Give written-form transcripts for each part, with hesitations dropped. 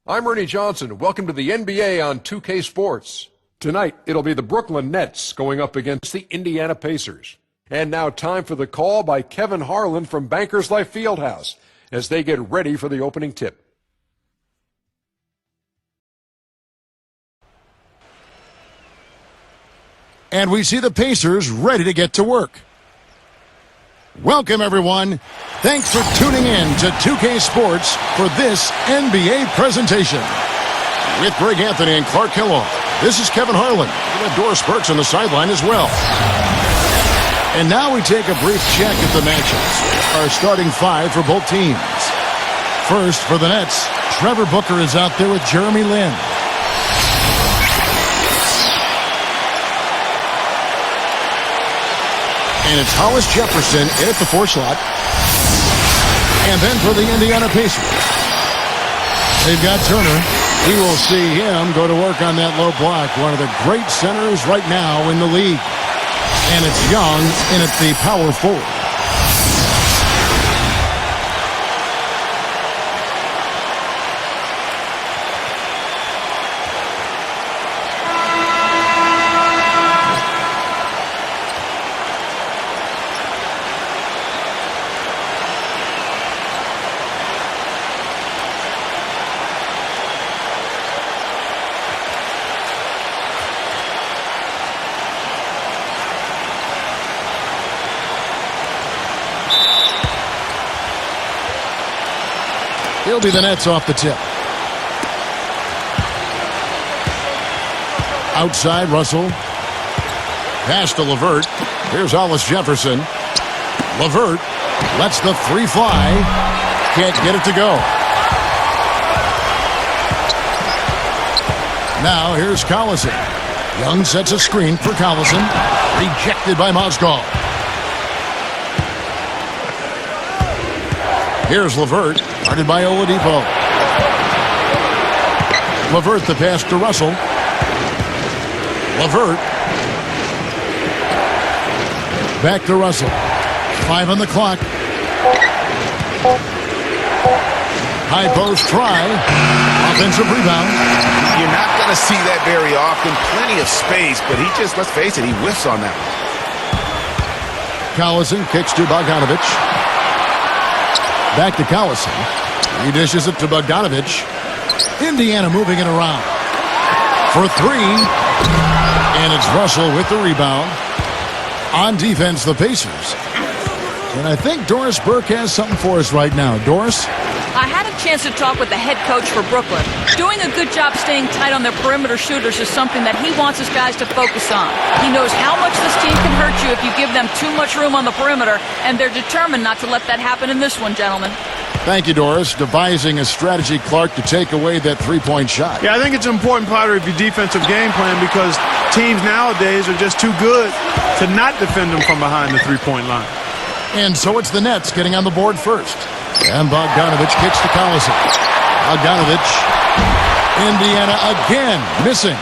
I'm Ernie Johnson. Welcome to the NBA on 2K Sports. Tonight, it'll be the Brooklyn Nets going up against the Indiana Pacers. And now time for the call by Kevin Harlan from Bankers Life Fieldhouse as they get ready for the opening tip. And we see the Pacers ready to get to work. Welcome, everyone. Thanks for tuning in to 2K Sports for this NBA presentation. With Greg Anthony and Clark Kellogg, this is Kevin Harlan. We have Doris Burks on the sideline as well. And now we take a brief check at the matchups. Our starting five for both teams. First, for the Nets, Trevor Booker is out there with Jeremy Lin. And it's Hollis Jefferson in at the 4 slot. And then for the Indiana Pacers, they've got Turner. We will see him go to work on that low block. One of the great centers right now in the league. And it's Young in at the power forward. It'll be the Nets off the tip. Outside, Russell. Pass to LeVert. Here's Hollis Jefferson. LeVert lets the 3 fly. Can't get it to go. Now here's Collison. Young sets a screen for Collison. Rejected by Mozgov. Here's LeVert, guarded by Oladipo. LeVert the pass to Russell. LeVert. Back to Russell. 5 on the clock. High post try. Offensive rebound. You're not going to see that very often. Plenty of space, but he just, let's face it, he whiffs on that one. Collison kicks to Bogdanovich. Back to Collison. He dishes it to Bogdanovich. Indiana moving it around. For 3. And it's Russell with the rebound. On defense, the Pacers. And I think Doris Burke has something for us right now. Doris? I had a chance to talk with the head coach for Brooklyn. Doing a good job staying tight on their perimeter shooters is something that he wants his guys to focus on. He knows how much this team can hurt you if you give them too much room on the perimeter, and they're determined not to let that happen in this one, gentlemen. Thank you, Doris. Devising a strategy, Clark, to take away that 3-point shot. Yeah, I think it's an important part of your defensive game plan because teams nowadays are just too good to not defend them from behind the 3-point line. And so it's the Nets getting on the board first. And Bogdanovich kicks to Collison. Bogdanovich. Indiana again missing.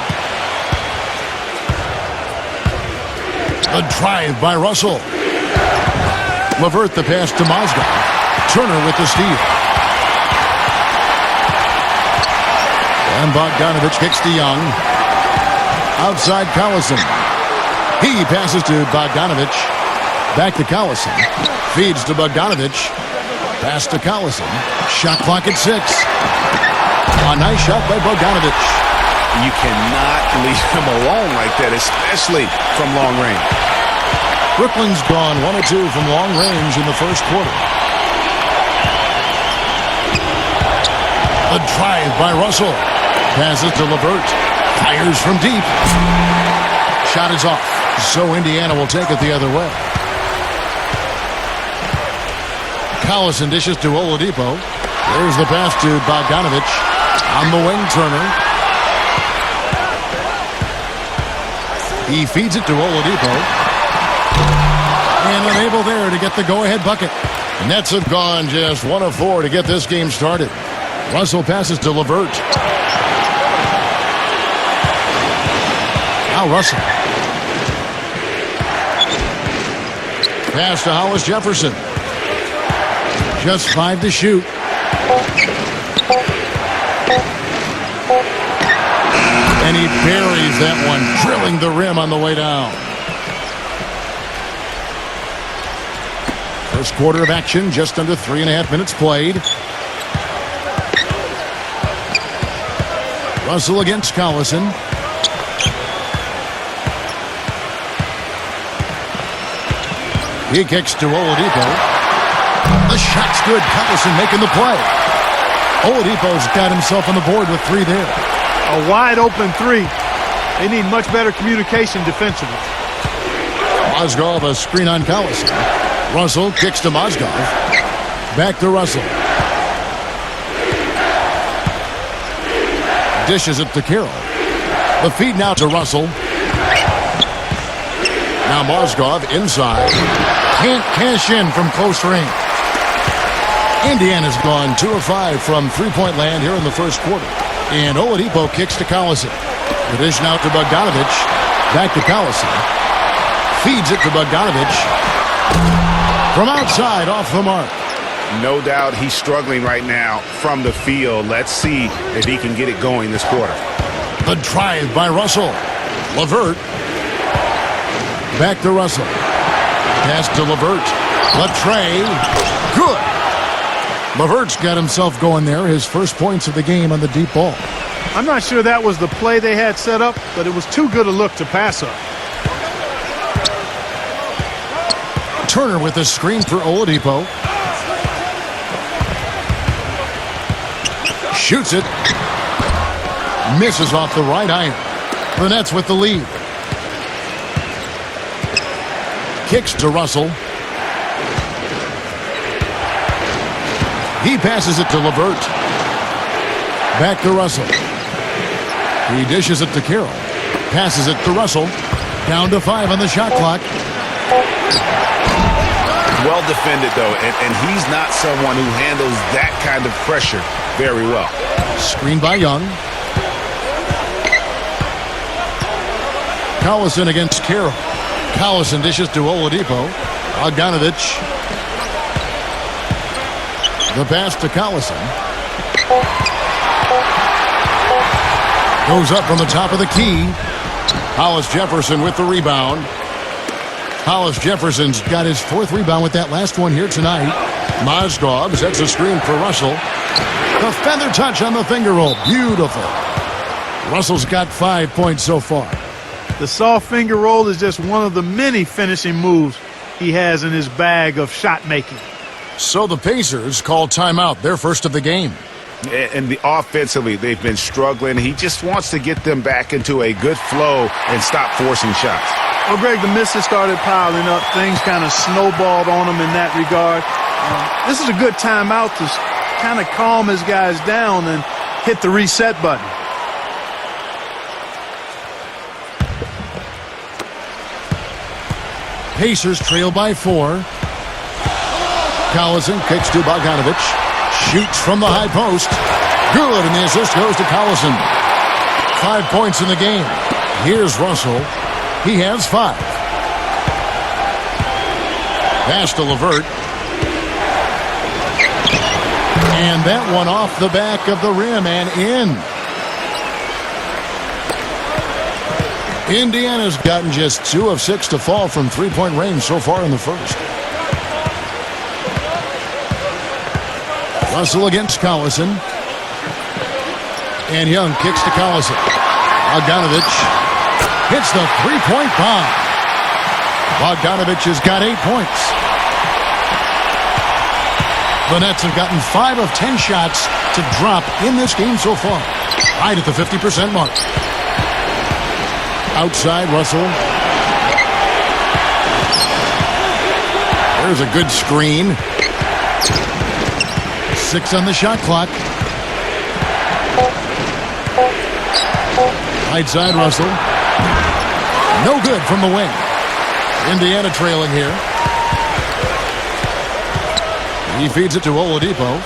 A drive by Russell. LeVert the pass to Mozgov. Turner with the steal. And Bogdanovich kicks to Young. Outside Collison. He passes to Bogdanovich. Back to Collison. Feeds to Bogdanovich. Pass to Collison. Shot clock at 6. A nice shot by Bogdanovich. You cannot leave him alone like that, especially from long range. Brooklyn's gone 1 of 2 from long range in the first quarter. A drive by Russell. Passes to LeVert. Fires from deep. Shot is off. So Indiana will take it the other way. Collison dishes to Oladipo. There's the pass to Bogdanovich. On the wing, Turner. He feeds it to Oladipo. And unable there to get the go-ahead bucket. The Nets have gone just 1 of 4 to get this game started. Russell passes to LeVert. Now Russell. Pass to Hollis Jefferson. Just 5 to shoot. And he buries that one, drilling the rim on the way down. First quarter of action, just under 3.5 minutes played. Russell against Collison. He kicks to Oladipo. The shot's good. Collison making the play. Oladipo's got himself on the board with 3 there. A wide open 3. They need much better communication defensively. Mozgov a screen on Collison. Russell kicks to Mozgov. Back to Russell. Dishes it to Carroll. The feed now to Russell. Now Mozgov inside. Can't cash in from close range. Indiana's gone 2 of 5 from three-point land here in the first quarter. And Oladipo kicks to Collison. The dish now to Bogdanovich. Back to Collison. Feeds it to Bogdanovich. From outside, off the mark. No doubt he's struggling right now from the field. Let's see if he can get it going this quarter. The drive by Russell. LeVert. Back to Russell. Pass to LeVert. Latrey. Good. LeVert's got himself going there. His first points of the game on the deep ball. I'm not sure that was the play they had set up, but it was too good a look to pass up. Turner with a screen for Oladipo. Shoots it. Misses off the right iron. The Nets with the lead. Kicks to Russell. He passes it to LeVert. Back to Russell. He dishes it to Carroll. Passes it to Russell. Down to 5 on the shot clock. Well defended, though, and he's not someone who handles that kind of pressure very well. Screen by Young. Collison against Carroll. Collison dishes to Oladipo. Bogdanovich. The pass to Collison. Goes up from the top of the key. Hollis Jefferson with the rebound. Hollis Jefferson's got his 4th rebound with that last one here tonight. Mozgov sets a screen for Russell. The feather touch on the finger roll. Beautiful. Russell's got 5 points so far. The soft finger roll is just one of the many finishing moves he has in his bag of shot making. So the Pacers call timeout, their first of the game. And offensively, they've been struggling. He just wants to get them back into a good flow and stop forcing shots. Well, Greg, the misses started piling up. Things kind of snowballed on him in that regard. This is a good timeout to kind of calm his guys down and hit the reset button. Pacers trail by 4. Collison kicks to Bogdanovich. Shoots from the high post. Good, and the assist goes to Collison. 5 points in the game. Here's Russell. He has 5. Pass to LeVert. And that one off the back of the rim and in. Indiana's gotten just 2 of 6 to fall from three-point range so far in the first. Russell against Collison. And Young kicks to Collison. Bogdanovich hits the three-point bomb. Bogdanovich has got 8 points. The Nets have gotten 5 of 10 shots to drop in this game so far. Right at the 50% mark. Outside, Russell. There's a good screen. 6 on the shot clock. Right side, Russell. No good from the wing. Indiana trailing here. He feeds it to Oladipo.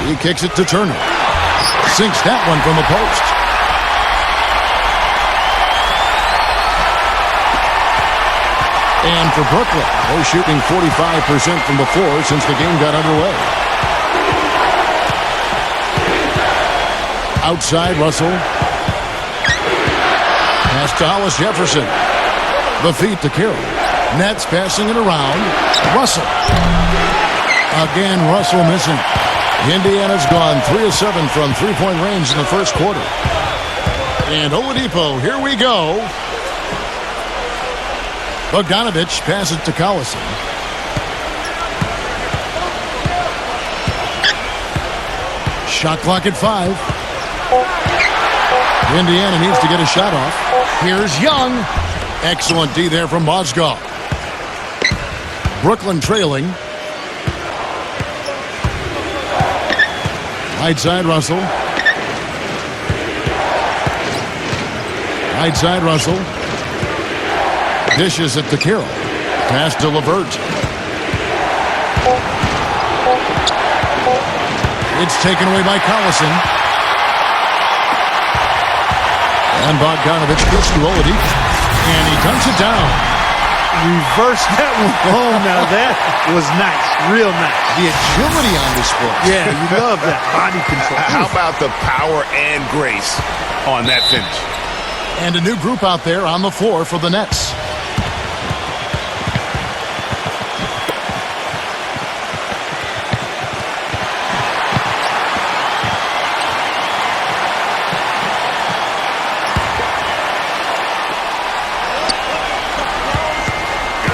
He kicks it to Turner. Sinks that one from the post. And for Brooklyn, they're shooting 45% from the floor since the game got underway. Outside, Russell. to Hollis Jefferson. The feed to Carroll. Nets passing it around. Russell. Again, Russell missing. Indiana's gone 3 of 7 from three-point range in the first quarter. And Oladipo, here we go. Bogdanovich passes to Collison. Shot clock at 5. Indiana needs to get a shot off. Here's Young. Excellent D there from Mozgov. Brooklyn trailing. Right side, Russell. Right side, Russell. Dishes it to Carroll. Pass to LeVert. It's taken away by Collison. And Bogdanovich gets to Oladipo. And he dunks it down. Reverse that one home. Now that was nice. Real nice. The agility on display. Yeah, you love that. Body control. How about the power and grace on that finish? And a new group out there on the floor for the Nets.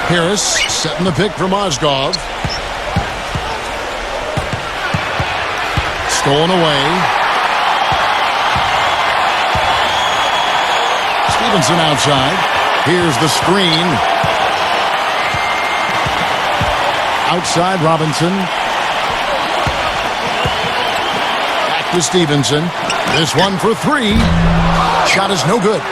Harris setting the pick for Mozgov. Stolen away. Stevenson outside. Here's the screen. Outside Robinson. Back to Stevenson. This one for 3. Shot is no good.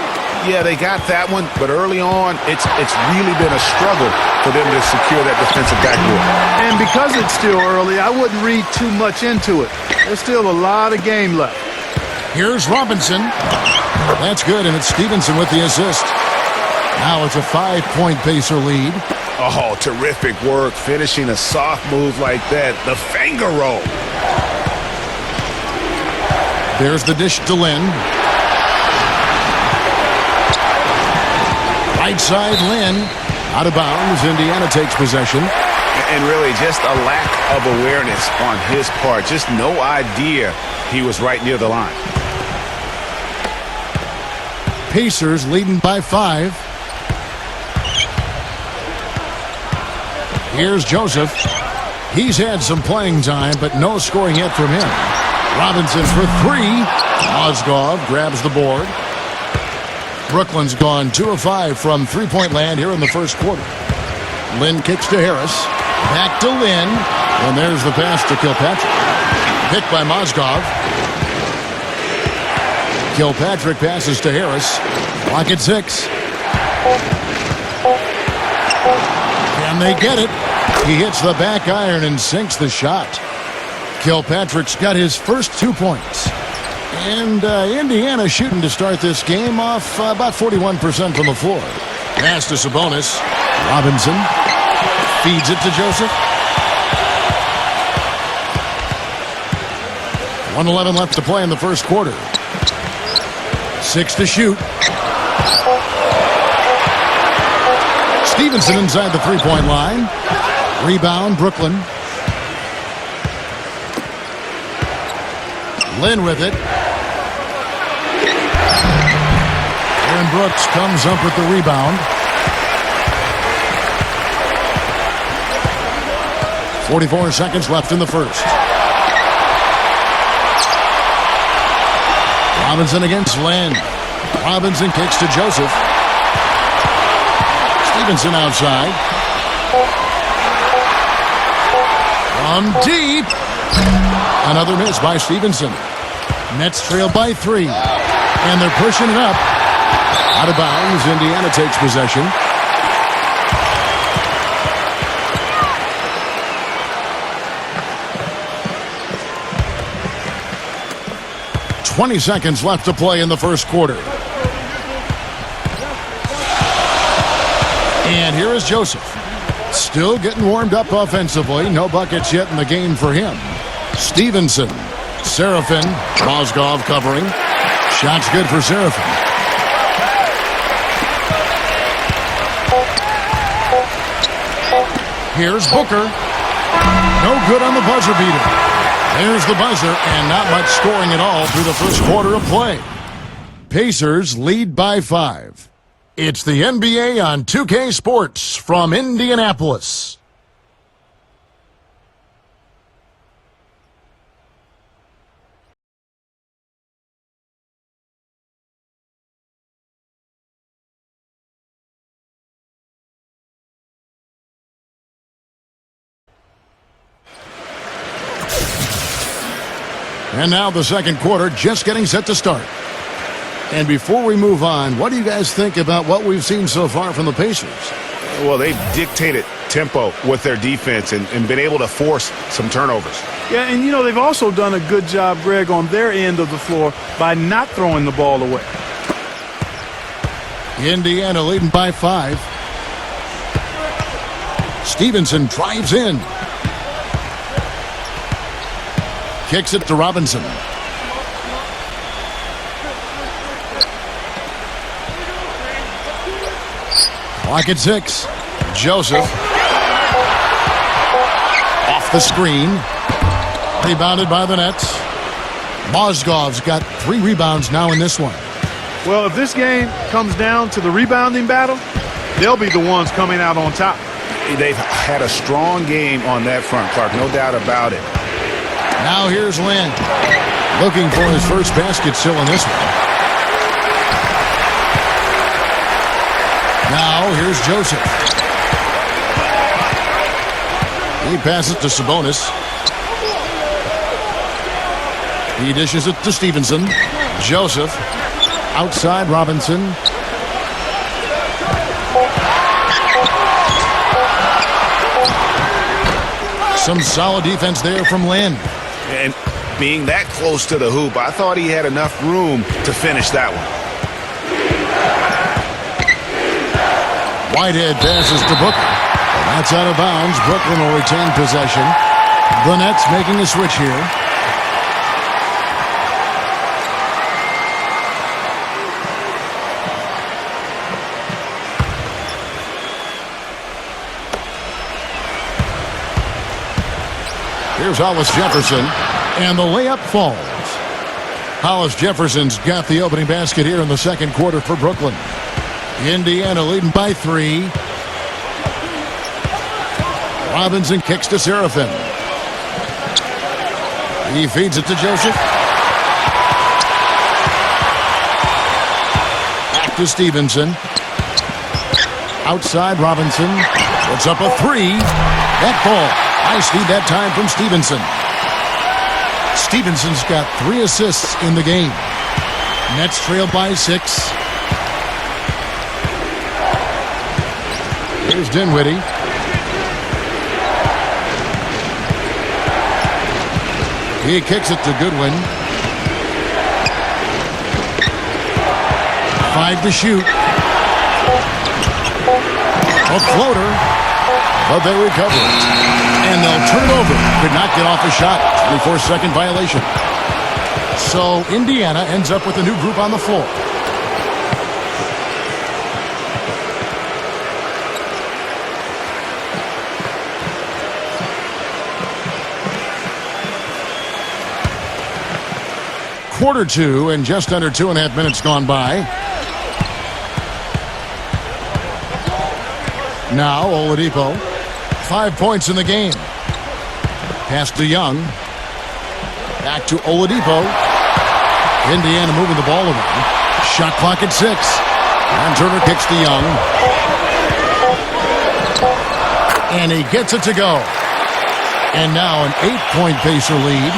Yeah, they got that one, but early on, it's really been a struggle for them to secure that defensive backboard. And because it's still early, I wouldn't read too much into it. There's still a lot of game left. Here's Robinson. That's good, and it's Stevenson with the assist. Now it's a 5-point Pacer lead. Oh, terrific work finishing a soft move like that. The finger roll. There's the dish to Lynn. Right side, Lynn. Out of bounds. Indiana takes possession. And really just a lack of awareness on his part. Just no idea he was right near the line. Pacers leading by 5. Here's Joseph. He's had some playing time, but no scoring yet from him. Robinson for 3. Mozgov grabs the board. Brooklyn's gone 2 of 5 from three-point land here in the first quarter. Lynn kicks to Harris. Back to Lynn. And there's the pass to Kilpatrick. Picked by Mozgov. Kilpatrick passes to Harris. Clock at 6. Can they get it? He hits the back iron and sinks the shot. Kilpatrick's got his first 2 points. And Indiana shooting to start this game off about 41% from the floor. Pass to Sabonis. Robinson feeds it to Joseph. 1:11 left to play in the first quarter. 6 to shoot. Stevenson inside the three-point line. Rebound, Brooklyn. Lynn with it. Aaron Brooks comes up with the rebound. 44 seconds left in the first. Robinson against Lynn. Robinson kicks to Joseph. Stevenson outside. From deep. Another miss by Stevenson. Nets trail by 3. And they're pushing it up. Out of bounds. Indiana takes possession. "20 seconds left to play in the first quarter. And here is Joseph. Still getting warmed up offensively. No buckets yet in the game for him. Stevenson. Serafin. Mozgov covering. Shot's good for Serafin. Here's Booker. No good on the buzzer beater. There's the buzzer, and not much scoring at all through the first quarter of play. Pacers lead by 5. It's the NBA on 2K Sports from Indianapolis. And now the second quarter just getting set to start. And before we move on, what do you guys think about what we've seen so far from the Pacers? Well, they've dictated tempo with their defense and been able to force some turnovers. Yeah, and, they've also done a good job, Greg, on their end of the floor by not throwing the ball away. Indiana leading by 5. Stevenson drives in. Kicks it to Robinson. Clock at 6. Joseph. Off the screen. Rebounded by the Nets. Mozgov's got 3 rebounds now in this one. Well, if this game comes down to the rebounding battle, they'll be the ones coming out on top. They've had a strong game on that front, Clark, no doubt about it. Now here's Lynn. Looking for his first basket still in this one. Now here's Joseph. He passes to Sabonis. He dishes it to Stevenson. Joseph. Outside Robinson. Some solid defense there from Lynn. And being that close to the hoop, I thought he had enough room to finish that one. Whitehead passes to Booker. And that's out of bounds. Brooklyn will retain possession. The Nets making a switch here. Here's Hollis Jefferson, and the layup falls. Hollis Jefferson's got the opening basket here in the second quarter for Brooklyn. Indiana leading by 3. Robinson kicks to Serafin. He feeds it to Joseph. Back to Stevenson. Outside Robinson. Puts up a 3. That ball. Nice lead that time from Stevenson. Stevenson's got 3 assists in the game. Nets trail by 6. Here's Dinwiddie. He kicks it to Goodwin. 5 to shoot. A floater, but they recover it. And they'll turn it over. Could not get off a shot. 24-second violation. So Indiana ends up with a new group on the floor. Quarter 2 and just under 2.5 minutes gone by. Now Oladipo. 5 points in the game. Pass to Young. Back to Oladipo. Indiana moving the ball around. Shot clock at 6. And Turner kicks to Young. And he gets it to go. And now an 8-point Pacer lead.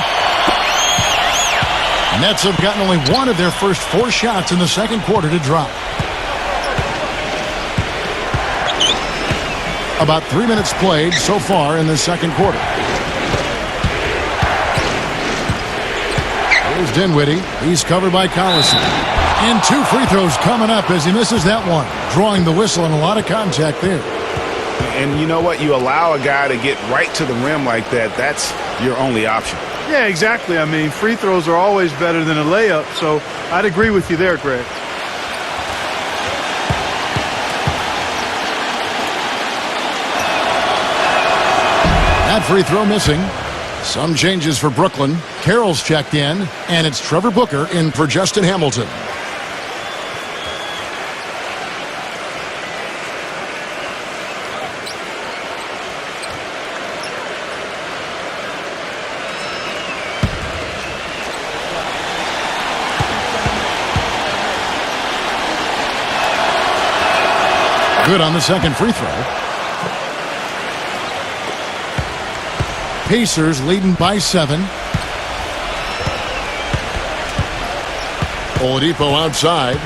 Nets have gotten only one of their first 4 shots in the second quarter to drop. About 3 minutes played so far in the second quarter. Here's Dinwiddie. He's covered by Collison. And 2 free throws coming up as he misses that one. Drawing the whistle and a lot of contact there. And you know what? You allow a guy to get right to the rim like that. That's your only option. Yeah, exactly. I mean, free throws are always better than a layup, so I'd agree with you there, Greg. That free throw missing. Some changes for Brooklyn. Carroll's checked in, and it's Trevor Booker in for Justin Hamilton. Good on the second free throw. Pacers leading by 7. Oladipo outside.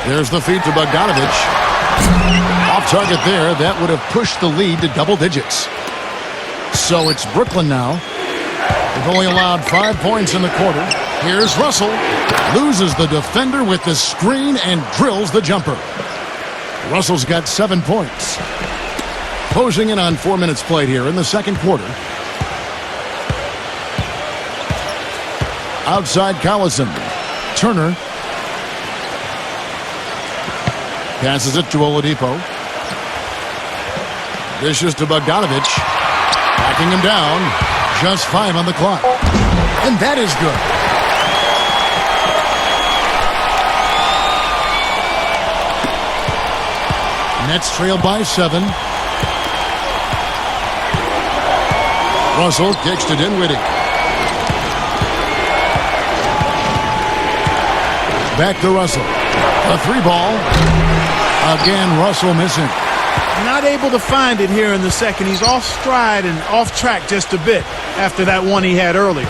There's the feed to Bogdanovich. Off target there. That would have pushed the lead to double digits. So it's Brooklyn now. They've only allowed 5 points in the quarter. Here's Russell. Loses the defender with the screen and drills the jumper. Russell's got 7 points. Closing in on 4 minutes played here in the second quarter. Outside Collison. Turner. Passes it to Oladipo. Dishes to Bogdanovich. Backing him down. Just 5 on the clock. And that is good. Nets trail by 7. Russell kicks to Dinwiddie. Back to Russell. A 3-ball. Again, Russell missing. Not able to find it here in the second. He's off stride and off track just a bit after that one he had earlier.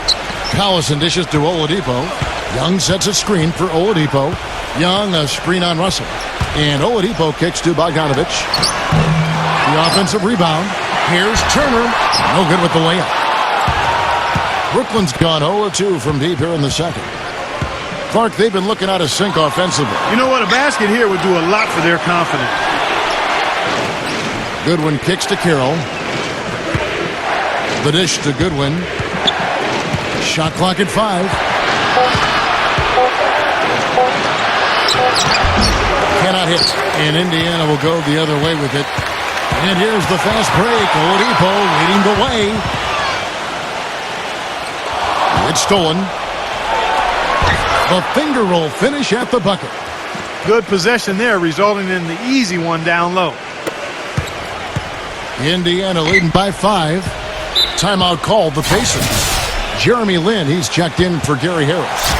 Collison dishes to Oladipo. Young sets a screen for Oladipo. Young, a screen on Russell. And Oladipo kicks to Bogdanovich. The offensive rebound. Here's Turner. No good with the layup. Brooklyn's gone 0-2 from deep here in the second. Clark, they've been looking out of sync offensively. You know what? A basket here would do a lot for their confidence. Goodwin kicks to Carroll. The dish to Goodwin. Shot clock at 5. Cannot hit. And Indiana will go the other way with it. And here's the fast break. Oladipo leading the way. It's stolen. The finger roll finish at the bucket. Good possession there, resulting in the easy one down low. Indiana leading by 5. Timeout called the Pacers. Jeremy Lin, he's checked in for Gary Harris.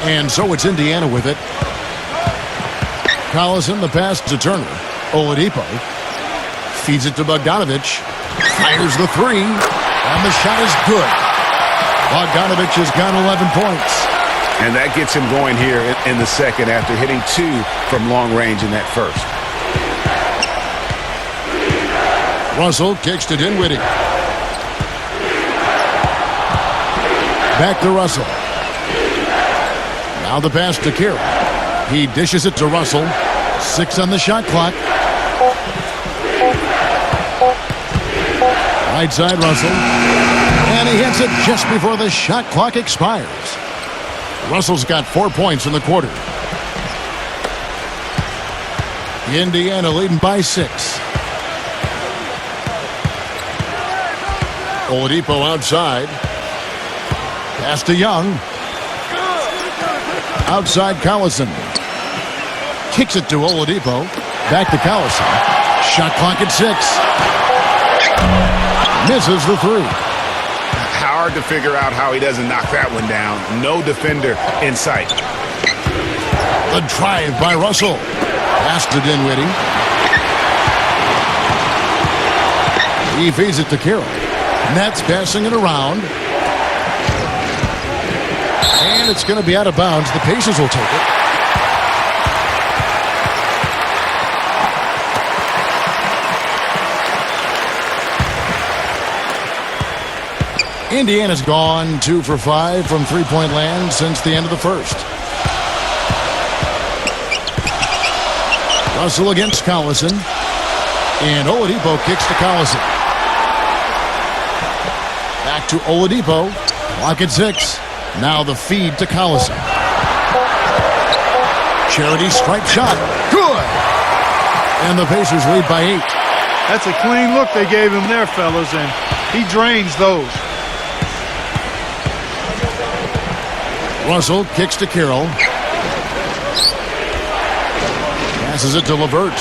And so it's Indiana with it. Collison, the pass to Turner. Oladipo feeds it to Bogdanovich. Fires the 3. And the shot is good. Bogdanovich has got 11 points. And that gets him going here in the second after hitting 2 from long range in that first. Russell kicks to Dinwiddie. Back to Russell. Now the pass to Carroll. He dishes it to Russell. 6 on the shot clock. Right side Russell. And he hits it just before the shot clock expires. Russell's got 4 points in the quarter. Indiana leading by 6. Oladipo outside. Pass to Young. Outside Collison. Kicks it to Oladipo. Back to Collison. Shot clock at 6. Misses the 3. Hard to figure out how he doesn't knock that one down. No defender in sight. The drive by Russell. Pass to Dinwiddie. He feeds it to Carroll. Nets passing it around. And it's going to be out of bounds. The Pacers will take it. Indiana's gone 2 for 5 from three-point land since the end of the first. Russell against Collison. And Oladipo kicks to Collison. Back to Oladipo. Clock at 6. Now the feed to Collison. Charity stripe shot. Good! And the Pacers lead by 8. That's a clean look they gave him there, fellas, and he drains those. Russell kicks to Carroll. Passes it to LeVert.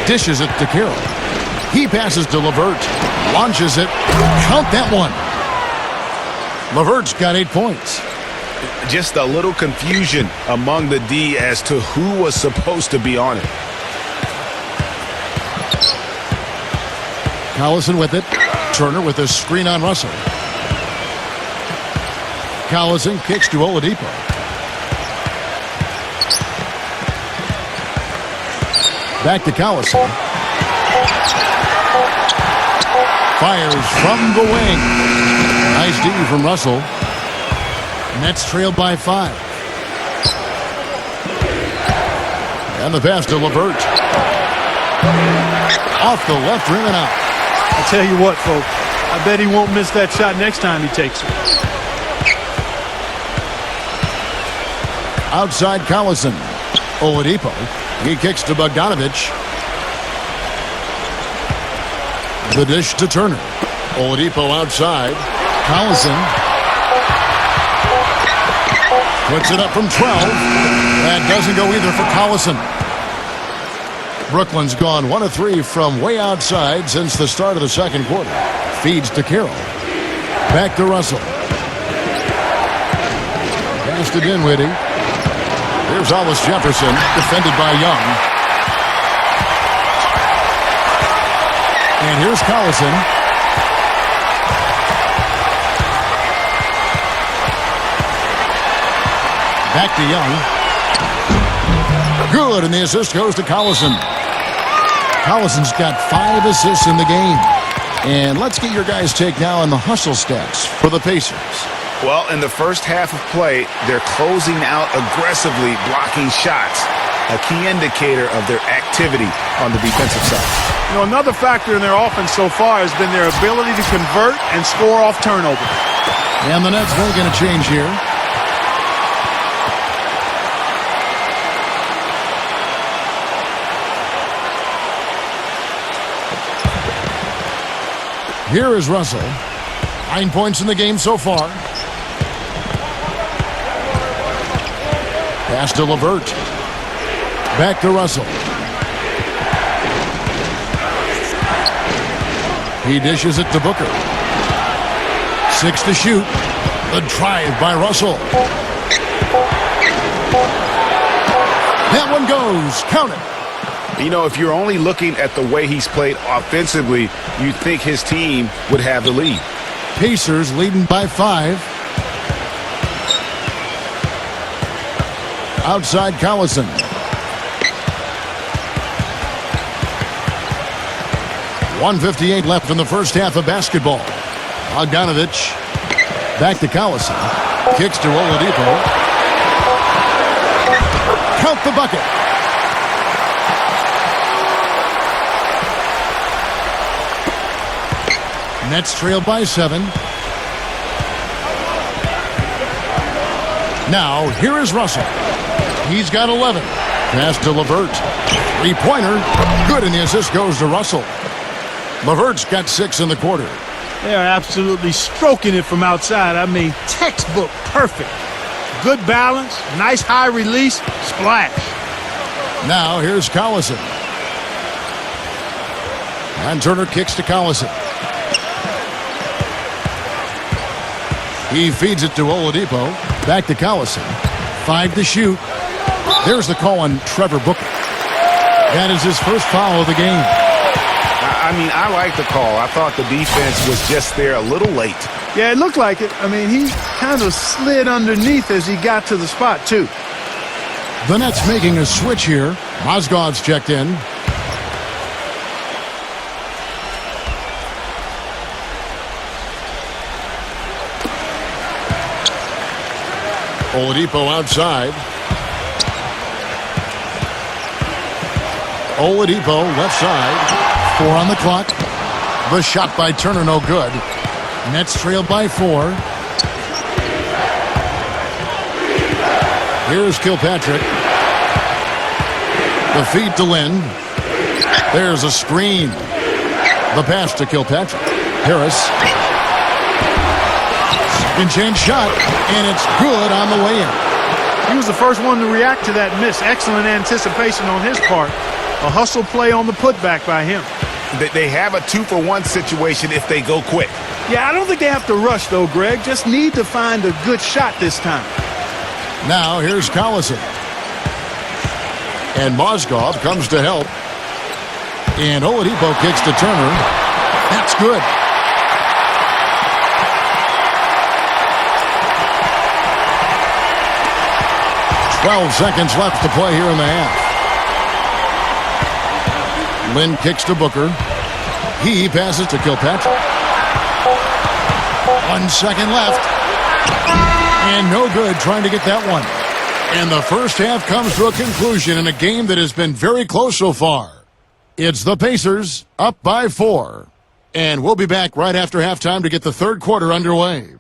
Dishes it to Carroll. He passes to LeVert. Launches it. Count that one. LeVert's got 8 points. Just a little confusion among the D as to who was supposed to be on it. Collison with it. Turner with a screen on Russell. Collison kicks to Oladipo. Back to Collison. Fires from the wing. Nice D from Russell. Nets trailed by 5. And the pass to LeVert. Off the left rim and out. I tell you what, folks, I bet he won't miss that shot next time he takes it. Outside Collison. Oladipo. He kicks to Bogdanovich. The dish to Turner. Oladipo outside. Collison. Puts it up from 12. That doesn't go either for Collison. Brooklyn's gone 1 of 3 from way outside since the start of the second quarter. Feeds to Carroll. Back to Russell. Pass to Dinwiddie. Here's Hollis Jefferson, defended by Young. And here's Collison. Back to Young. Good, and the assist goes to Collison. Collison's got 5 assists in the game. And let's get your guys' take now on the hustle stats for the Pacers. Well, in the first half of play, they're closing out aggressively, blocking shots, a key indicator of their activity on the defensive side. You know, another factor in their offense so far has been their ability to convert and score off turnover. And the Nets making a change here. Here is Russell. 9 points in the game so far. Pass to LeVert. Back to Russell. He dishes it to Booker. 6 to shoot. The drive by Russell. That one goes. Count it. You know, if you're only looking at the way he's played offensively, you'd think his team would have the lead. Pacers leading by 5. Outside Collison. .158 left in the first half of basketball. Bogdanovich. Back to Collison. Kicks to Oladipo. Count the bucket. Nets trailed by 7. Now, here is Russell. He's got 11. Pass to LeVert. 3-pointer. Good, and the assist goes to Russell. LeVert's got 6 in the quarter. They are absolutely stroking it from outside. I mean, textbook perfect. Good balance, nice high release, splash. Now, here's Collison. And Turner kicks to Collison. He feeds it to Oladipo. Back to Collison. 5 to shoot. There's the call on Trevor Booker. That is his first foul of the game. I mean, I like the call. I thought the defense was just there a little late. Yeah, it looked like it. I mean, he kind of slid underneath as he got to the spot, too. The Nets making a switch here. Mozgov's checked in. Oladipo outside. Oladipo, left side. 4 on the clock. The shot by Turner, no good. Nets trailed by 4. Here's Kilpatrick. The feed to Lynn. There's a screen. The pass to Kilpatrick. Harris. Second chance shot, and it's good on the way in. He was the first one to react to that miss. Excellent anticipation on his part. A hustle play on the putback by him. They have a 2-for-1 situation if they go quick. Yeah, I don't think they have to rush, though, Greg. Just need to find a good shot this time. Now here's Collison. And Mozgov comes to help. And Oladipo kicks to Turner. That's good. "12 seconds left to play here in the half. Lynn kicks to Booker. He passes to Kilpatrick. 1 second left. And no good trying to get that one. And the first half comes to a conclusion in a game that has been very close so far. It's the Pacers up by 4. And we'll be back right after halftime to get the third quarter underway.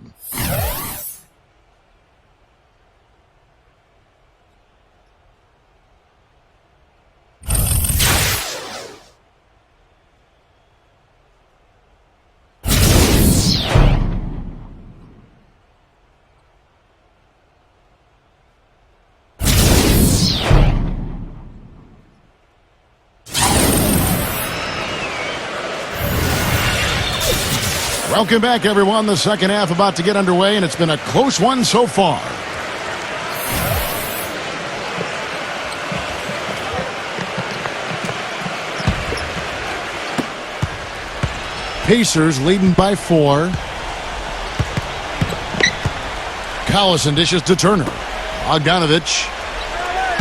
Welcome back, everyone. The second half about to get underway, and it's been a close one so far. Pacers leading by 4. Collison dishes to Turner. Bogdanovich.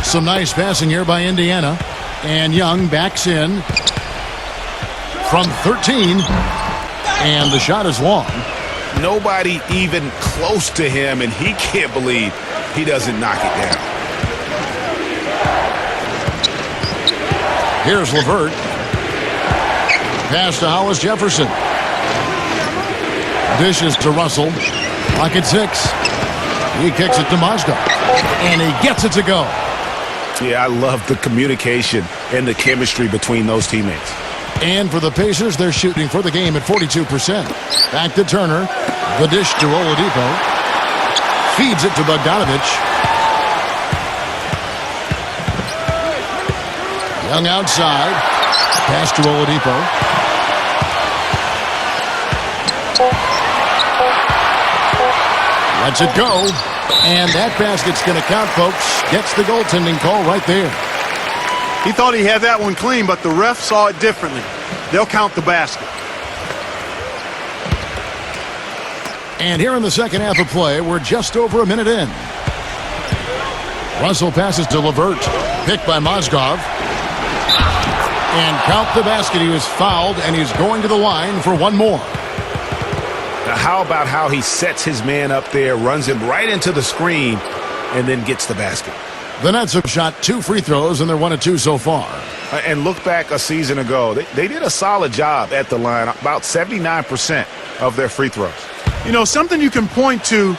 Some nice passing here by Indiana. And Young backs in from 13. And the shot is long. Nobody even close to him, and he can't believe he doesn't knock it down. Here's LeVert. Pass to Hollis Jefferson. Dishes to Russell. Clock at 6. He kicks it to Mozgov. And he gets it to go. Yeah, I love the communication and the chemistry between those teammates. And for the Pacers, they're shooting for the game at 42%. Back to Turner. The dish to Oladipo. Feeds it to Bogdanovich. Young outside. Pass to Oladipo. Lets it go. And that basket's going to count, folks. Gets the goaltending call right there. He thought he had that one clean, but the ref saw it differently. They'll count the basket. And here in the second half of play, we're just over a minute in. Russell passes to LeVert. Picked by Mozgov. And count the basket. He was fouled, and he's going to the line for one more. Now, how about how he sets his man up there, runs him right into the screen, and then gets the basket? The Nets have shot 2 free throws, and they're 1 of 2 so far. And look back a season ago. They did a solid job at the line, about 79% of their free throws. You know, something you can point to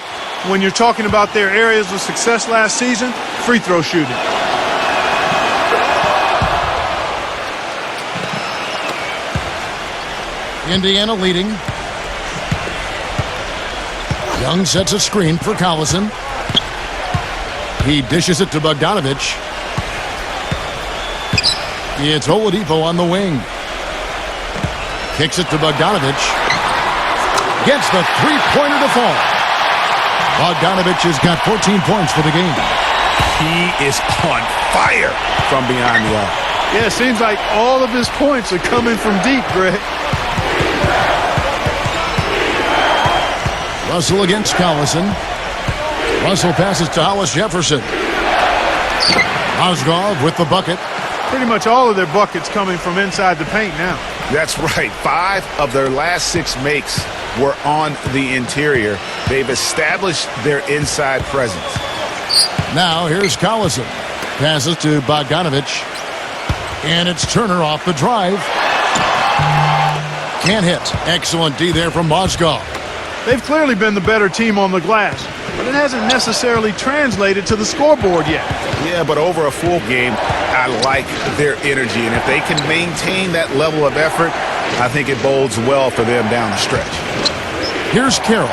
when you're talking about their areas of success last season, free throw shooting. Indiana leading. Young sets a screen for Collison. He dishes it to Bogdanovich. It's Oladipo on the wing. Kicks it to Bogdanovich. Gets the three-pointer to fall. Bogdanovich has got 14 points for the game. He is on fire from behind the arc. Yeah, it seems like all of his points are coming from deep, Greg. Russell against Collison. Russell passes to Hollis Jefferson. Mozgov with the bucket. Pretty much all of their buckets coming from inside the paint now. That's right. 5 of their last 6 makes were on the interior. They've established their inside presence. Now here's Collison. Passes to Bogdanovich. And it's Turner off the drive. Can't hit. Excellent D there from Mozgov. They've clearly been the better team on the glass, but it hasn't necessarily translated to the scoreboard yet. Yeah, but over a full game, I like their energy. And if they can maintain that level of effort, I think it bodes well for them down the stretch. Here's Carroll.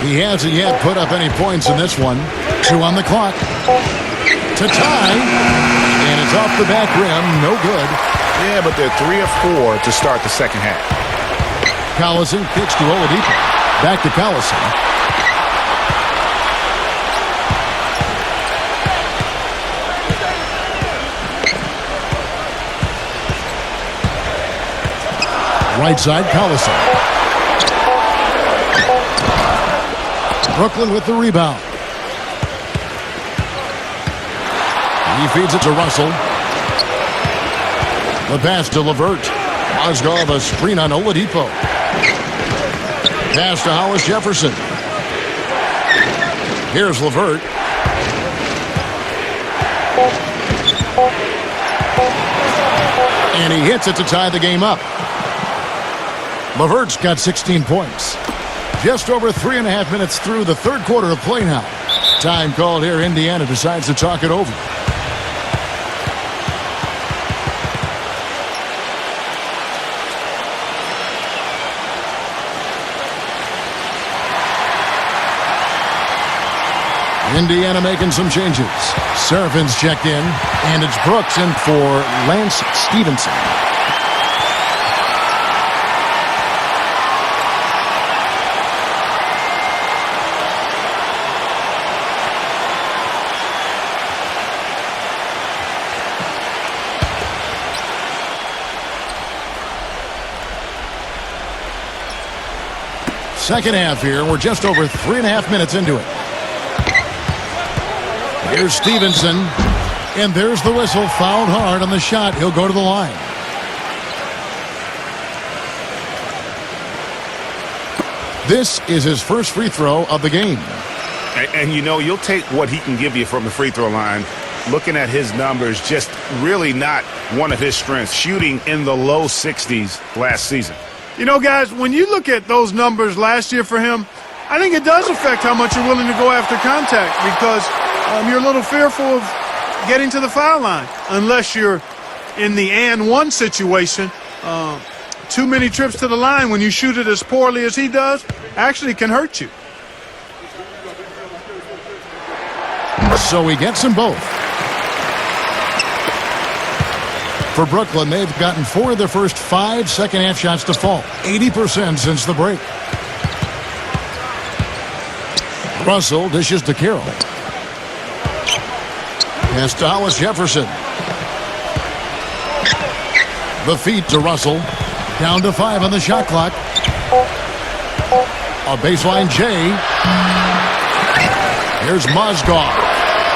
He hasn't yet put up any points in this one. 2 on the clock. To tie. And it's off the back rim. No good. Yeah, but they're 3 of 4 to start the second half. Collison kicks to Oladipo. Back to Collison. Right side, Collison. Brooklyn with the rebound. He feeds it to Russell. The pass to LeVert. Mozgov a screen on Oladipo. Pass to Hollis Jefferson. Here's LeVert. And he hits it to tie the game up. LeVert's got 16 points. Just over 3.5 minutes through the third quarter of play now. Time called here. Indiana decides to talk it over. Indiana making some changes. Serafin's checked in, and it's Brooks in for Lance Stevenson. Second half here. We're just over 3.5 minutes into it. Here's Stevenson, and there's the whistle. Fouled hard on the shot. He'll go to the line. This is his first free throw of the game. And you know, you'll take what he can give you from the free throw line. Looking at his numbers, just really not one of his strengths. Shooting in the low 60s last season. You know, guys, when you look at those numbers last year for him, I think it does affect how much you're willing to go after contact because you're a little fearful of getting to the foul line unless you're in the and one situation. Too many trips to the line when you shoot it as poorly as he does actually can hurt you. So he gets them both. For Brooklyn, they've gotten 4 of their first 5 second-half shots to fall. 80% since the break. Russell dishes to Carroll. Pass to Hollis Jefferson. The feed to Russell. Down to 5 on the shot clock. A baseline J. Here's Mozgov.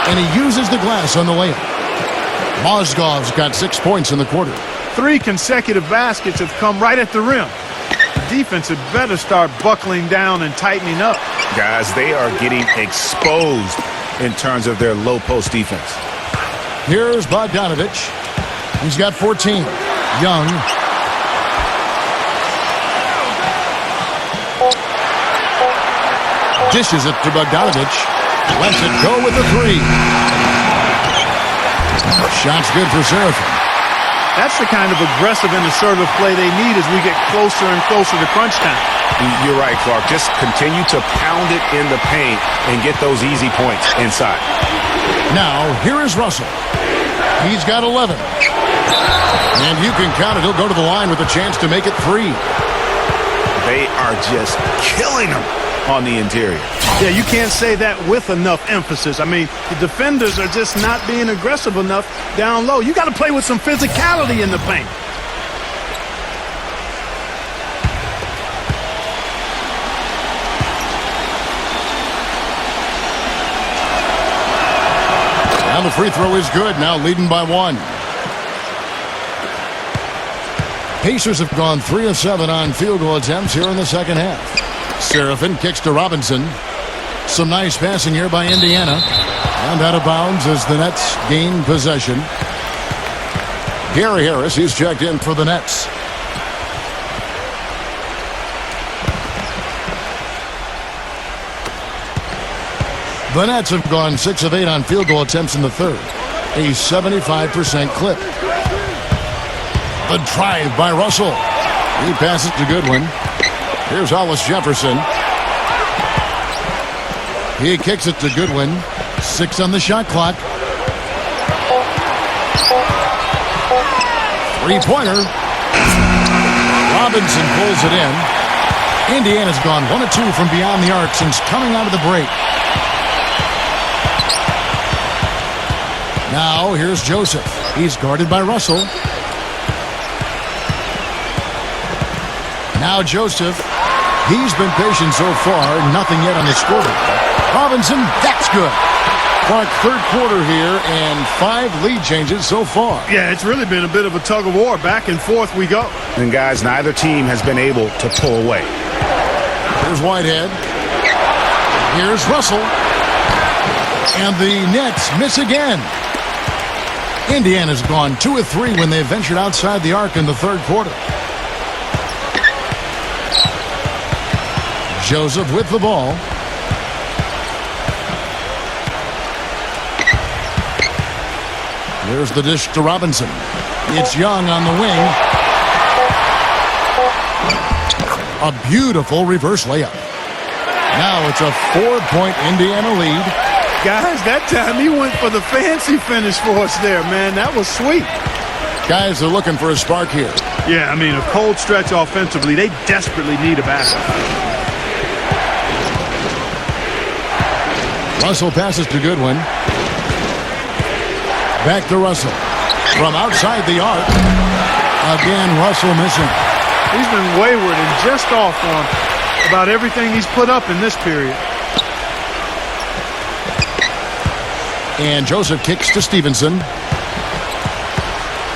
And he uses the glass on the layup. Mozgov's got 6 points in the quarter. 3 consecutive baskets have come right at the rim. The defense had better start buckling down and tightening up. Guys, they are getting exposed in terms of their low post defense. Here's Bogdanovich. He's got 14. Young. Dishes it to Bogdanovich. Lets it go with the 3. Shot's good for Serafin. That's the kind of aggressive and assertive play they need as we get closer and closer to crunch time. You're right, Clark. Just continue to pound it in the paint and get those easy points inside. Now, here is Russell. He's got 11. And you can count it. He'll go to the line with a chance to make it 3. They are just killing them on the interior. Yeah, you can't say that with enough emphasis. I mean, the defenders are just not being aggressive enough down low. You got to play with some physicality in the paint. Now the free throw is good. Now leading by 1. Pacers have gone 3 of 7 on field goal attempts here in the second half. Serafin kicks to Robinson. Some nice passing here by Indiana. And out of bounds as the Nets gain possession. Gary Harris, he's checked in for the Nets. The Nets have gone 6 of 8 on field goal attempts in the third, a 75% clip. The drive by Russell. He passes to Goodwin. Here's Hollis Jefferson. He kicks it to Goodwin. 6 on the shot clock. Three-pointer. Robinson pulls it in. Indiana's gone 1 of 2 from beyond the arc since coming out of the break. Now here's Joseph. He's guarded by Russell. Now Joseph. He's been patient so far. Nothing yet on the scoreboard. Robinson, that's good. Clark, third quarter here and 5 lead changes so far. Yeah, it's really been a bit of a tug of war. Back and forth we go. And guys, neither team has been able to pull away. Here's Whitehead. Here's Russell. And the Nets miss again. Indiana's gone 2 of 3 when they ventured outside the arc in the third quarter. Joseph with the ball. There's the dish to Robinson. It's Young on the wing. A beautiful reverse layup. Now it's a 4-point Indiana lead. Guys, that time he went for the fancy finish for us there, man. That was sweet. Guys are looking for a spark here. Yeah, I mean, a cold stretch offensively. They desperately need a backup. Russell passes to Goodwin. Back to Russell. From outside the arc. Again, Russell missing. He's been wayward and just off on about everything he's put up in this period. And Joseph kicks to Stevenson.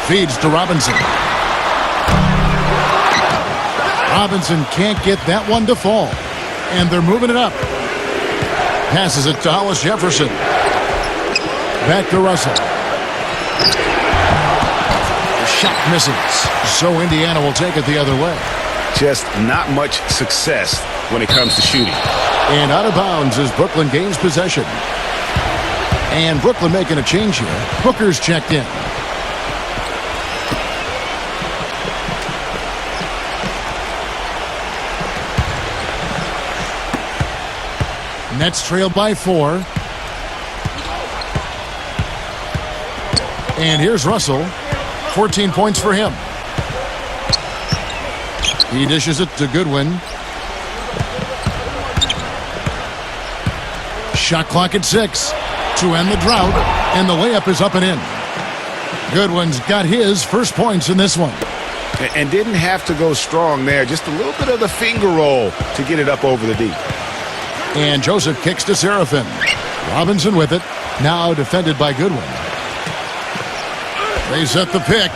Feeds to Robinson. Robinson can't get that one to fall. And they're moving it up. Passes it to Hollis Jefferson. Back to Russell. The shot misses. So Indiana will take it the other way. Just not much success when it comes to shooting. And out of bounds as Brooklyn gains possession. And Brooklyn making a change here. Booker's checked in. Nets trail by 4. And here's Russell. 14 points for him. He dishes it to Goodwin. Shot clock at 6 to end the drought. And the layup is up and in. Goodwin's got his first points in this one. And didn't have to go strong there. Just a little bit of the finger roll to get it up over the deep. And Joseph kicks to Seraphin. Robinson with it. Now defended by Goodwin. They set the pick.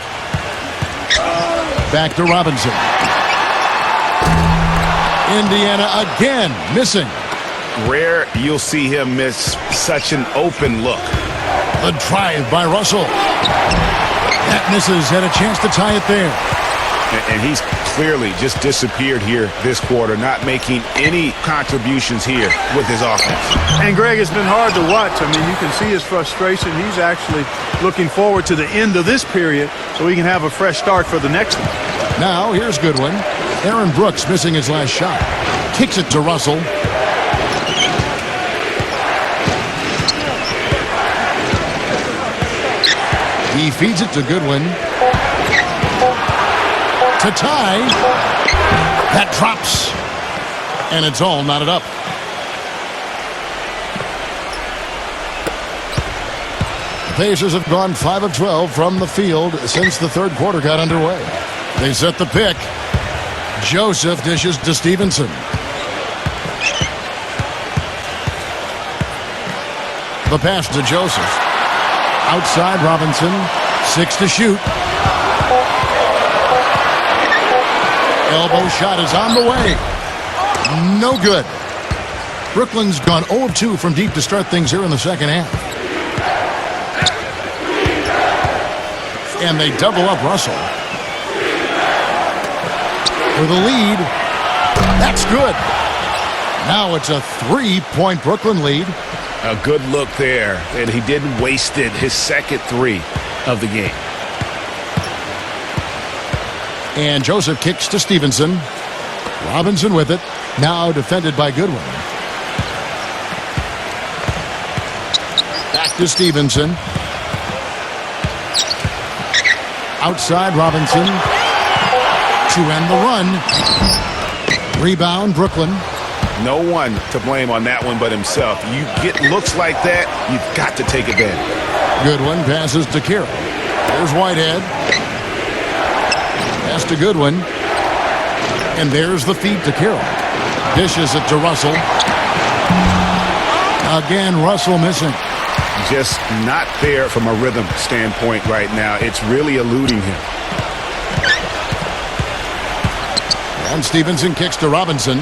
Back to Robinson. Indiana again missing. Rare you'll see him miss such an open look. The drive by Russell. That misses. Had a chance to tie it there. And he's clearly just disappeared here this quarter, not making any contributions here with his offense. And, Greg, it's been hard to watch. I mean, you can see his frustration. He's actually looking forward to the end of this period so he can have a fresh start for the next one. Now, here's Goodwin. Aaron Brooks missing his last shot. Kicks it to Russell. He feeds it to Goodwin. To tie. That drops. And it's all knotted up. The Pacers have gone 5 of 12 from the field since the third quarter got underway. They set the pick. Joseph dishes to Stevenson. The pass to Joseph. Outside Robinson. 6 to shoot. Elbow shot is on the way. No good. Brooklyn's gone 0 of 2 from deep to start things here in the second half. And they double up Russell. For the lead. That's good. Now it's a 3-point Brooklyn lead. A good look there, and he didn't waste it. His second three of the game. And Joseph kicks to Stevenson. Robinson with it. Now defended by Goodwin. Back to Stevenson. Outside Robinson. To end the run. Rebound Brooklyn. No one to blame on that one but himself. You get looks like that, you've got to take advantage. Goodwin passes to Carroll. There's Whitehead. Pass to Goodwin. And there's the feed to Carroll. Dishes it to Russell. Again, Russell missing. Just not there from a rhythm standpoint right now. It's really eluding him. And Stevenson kicks to Robinson.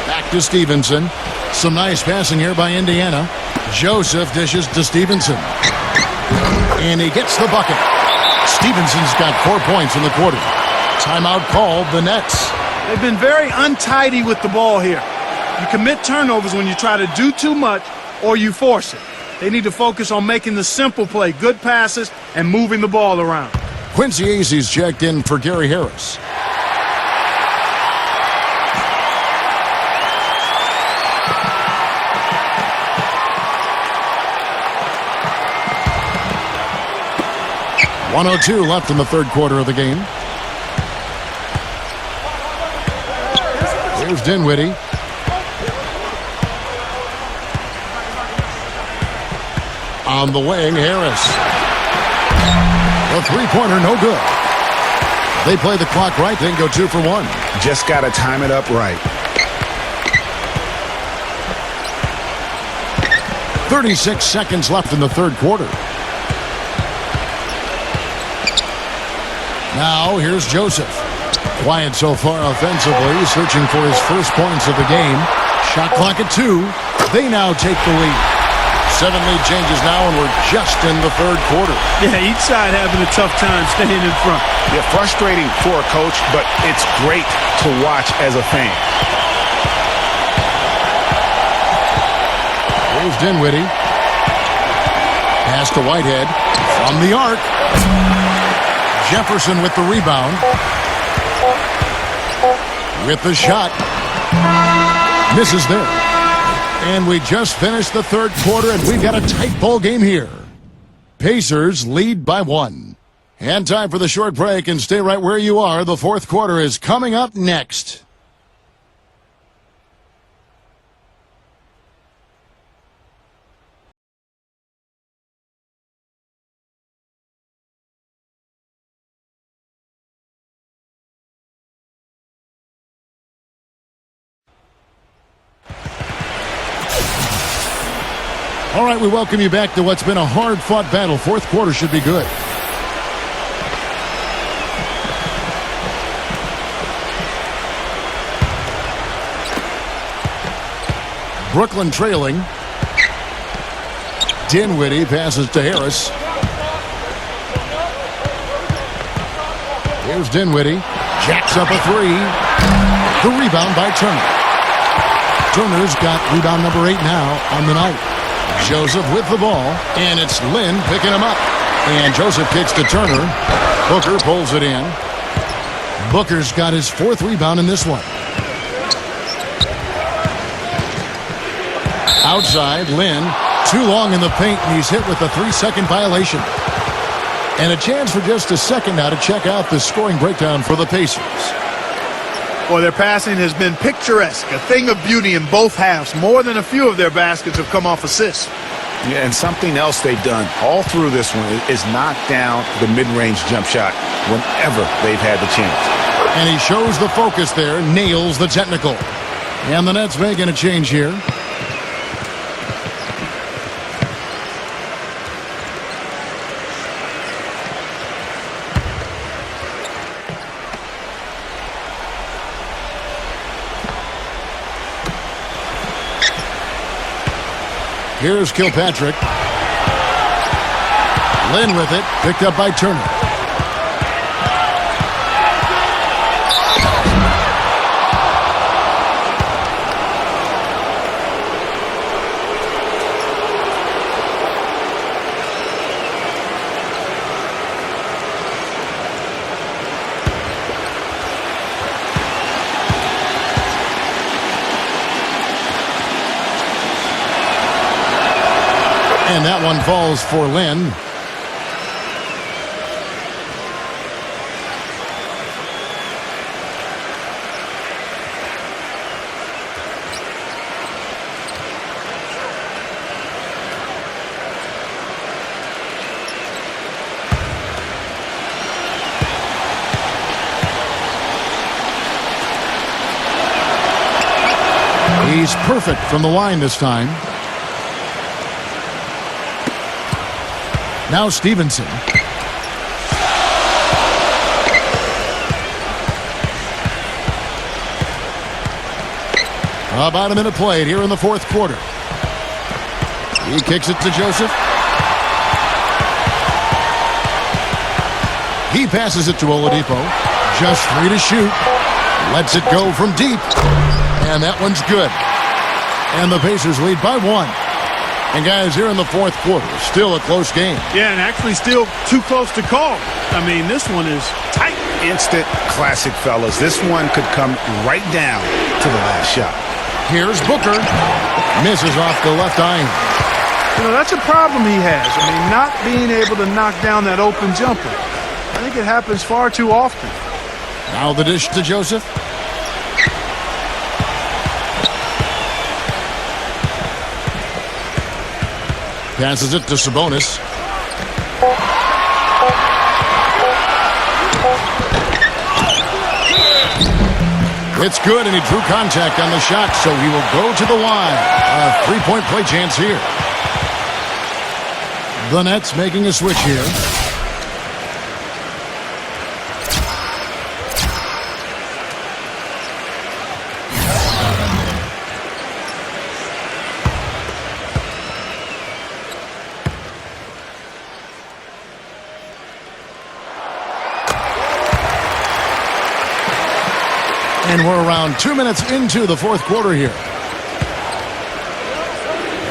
Back to Stevenson. Some nice passing here by Indiana. Joseph dishes to Stevenson. And he gets the bucket. Stevenson's got 4 points in the quarter. Timeout called the Nets. They've been very untidy with the ball here. You commit turnovers when you try to do too much or you force it. They need to focus on making the simple play, good passes, and moving the ball around. Quincy Azee's checked in for Gary Harris. .102 left in the third quarter of the game. Here's Dinwiddie. On the wing, Harris. The three-pointer, no good. They play the clock right, then go 2 for 1. Just got to time it up right. 36 seconds left in the third quarter. Now, here's Joseph. Quiet so far offensively, searching for his first points of the game. Shot clock at 2. They now take the lead. 7 lead changes now, and we're just in the third quarter. Yeah, each side having a tough time staying in front. Yeah, frustrating for a coach, but it's great to watch as a fan. Here's Dinwiddie. Pass to Whitehead. From the arc. Jefferson with the rebound. With the shot. Misses there. And we just finished the third quarter, and we've got a tight ball game here. Pacers lead by 1. And time for the short break, and stay right where you are. The fourth quarter is coming up next. All right, we welcome you back to what's been a hard-fought battle. Fourth quarter should be good. Brooklyn trailing. Dinwiddie passes to Harris. Here's Dinwiddie. Jacks up a 3. The rebound by Turner. Turner's got rebound number 8 now on the night. Joseph with the ball, and it's Lynn picking him up. And Joseph kicks to Turner. Booker pulls it in. Booker's got his 4th rebound in this one. Outside, Lynn. Too long in the paint, and he's hit with a 3-second violation. And a chance for just a second now to check out the scoring breakdown for the Pacers. Well, their passing has been picturesque, a thing of beauty in both halves. More than a few of their baskets have come off assists. Yeah, and something else they've done all through this one is knock down the mid-range jump shot whenever they've had the chance. And he shows the focus there, nails the technical. And the Nets making a change here. Here's Kilpatrick. Lynn with it, picked up by Turner. And that one falls for Lynn. He's perfect from the line this time. Now Stevenson. About a minute played here in the fourth quarter. He kicks it to Joseph. He passes it to Oladipo. Just 3 to shoot. Lets it go from deep. And that one's good. And the Pacers lead by 1. And guys, here in the fourth quarter, still a close game. Yeah, and actually still too close to call. I mean, this one is tight. Instant classic, fellas. This one could come right down to the last shot. Here's Booker. Misses off the left iron. You know, that's a problem he has. I mean, not being able to knock down that open jumper. I think it happens far too often. Now the dish to Joseph. Passes it to Sabonis. It's good, and he drew contact on the shot, so he will go to the line. A three-point play chance here. The Nets making a switch here. And we're around 2 minutes into the fourth quarter here.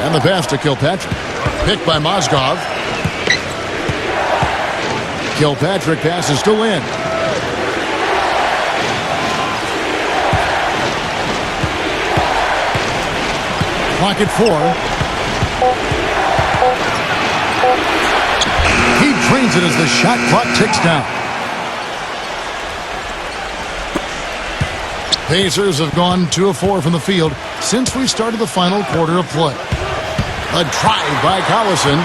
And the pass to Kilpatrick. Picked by Mozgov. Kilpatrick passes to Lynn. Clock at 4. He drains it as the shot clock ticks down. Pacers have gone 2 of 4 from the field since we started the final quarter of play. A drive by Collison.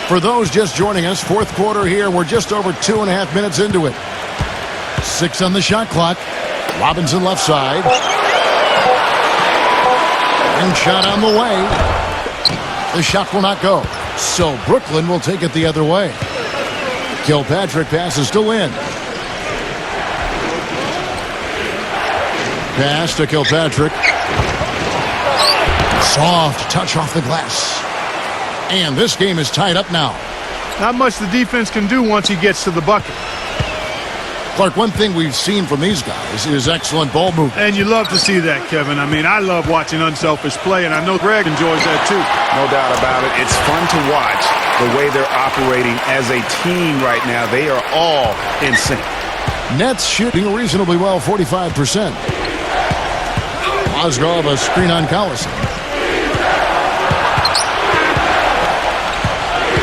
For those just joining us, fourth quarter here. We're just over 2.5 minutes into it. 6 on the shot clock. Robinson left side. And shot on the way. The shot will not go. So Brooklyn will take it the other way. Kilpatrick passes to Lynn. Pass to Kilpatrick. Soft touch off the glass. And this game is tied up now. Not much the defense can do once he gets to the bucket. Clark, one thing we've seen from these guys is excellent ball movement. And you love to see that, Kevin. I mean, I love watching unselfish play, and I know Greg enjoys that too. No doubt about it. It's fun to watch the way they're operating as a team right now. They are all in sync. Nets shooting reasonably well, 45%. Mozgov a screen on Collison.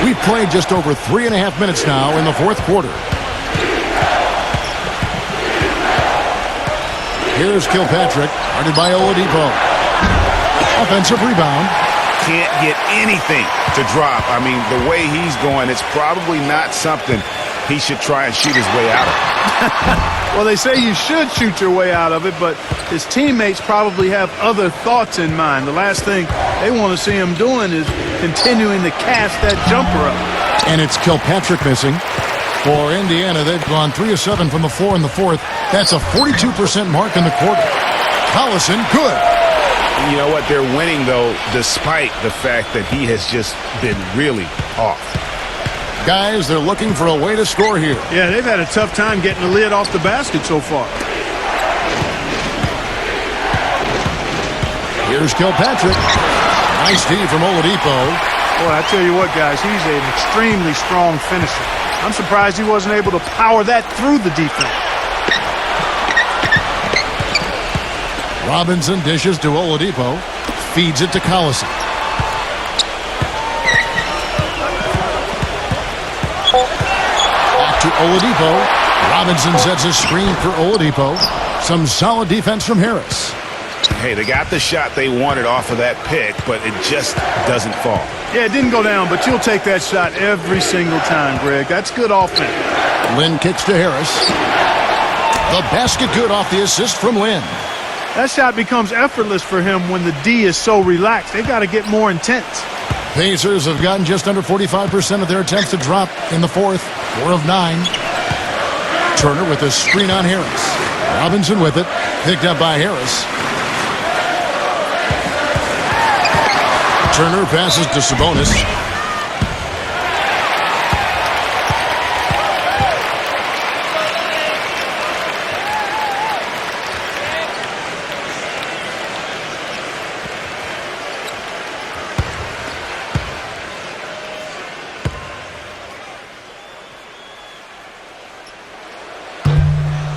We've played just over 3.5 minutes now in the fourth quarter. Here's Kilpatrick, guarded by Oladipo. Offensive rebound. Can't get anything to drop. I mean, the way he's going, it's probably not something he should try and shoot his way out of. Well, they say you should shoot your way out of it, but his teammates probably have other thoughts in mind. The last thing they want to see him doing is continuing to cast that jumper up. And it's Kilpatrick missing. For Indiana, they've gone 3 of 7 from the floor in the fourth. That's a 42% mark in the quarter. Collison, good. You know what? They're winning, though, despite the fact that he has just been really off. Guys, they're looking for a way to score here. Yeah, they've had a tough time getting the lid off the basket so far. Here's Kilpatrick. Nice D from Oladipo. Boy, I tell you what, guys, he's an extremely strong finisher. I'm surprised he wasn't able to power that through the defense. Robinson dishes to Oladipo. Feeds it to Collison. Back to Oladipo. Robinson sets a screen for Oladipo. Some solid defense from Harris. Hey, they got the shot they wanted off of that pick, but it just doesn't fall. Yeah, it didn't go down, but you'll take that shot every single time, Greg. That's good offense. Lynn kicks to Harris. The basket good off the assist from Lynn. That shot becomes effortless for him when the D is so relaxed. They've got to get more intense. Pacers have gotten just under 45% of their attempts to drop in the fourth. 4 of 9. Turner with a screen on Harris. Robinson with it. Picked up by Harris. Turner passes to Sabonis.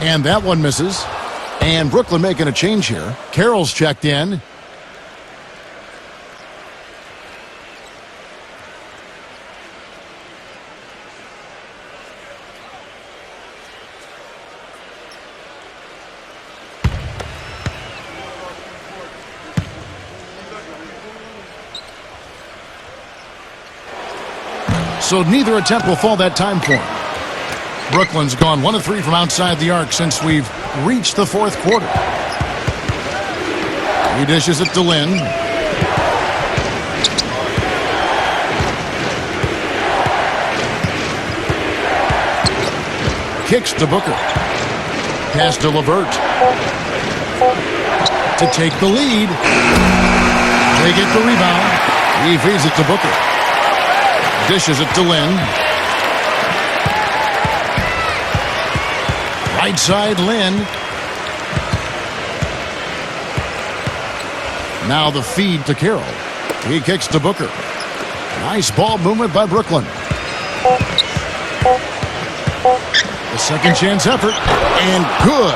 And that one misses. And Brooklyn making a change here. Carroll's checked in. So neither attempt will fall that time for him. Brooklyn's gone 1 of 3 from outside the arc since we've reached the fourth quarter. He dishes it to Lynn. Kicks to Booker. Pass to LeVert. To take the lead. They get the rebound. He feeds it to Booker. Dishes it to Lynn. Right side, Lynn. Now the feed to Carroll. He kicks to Booker. Nice ball movement by Brooklyn. The second chance effort. And good,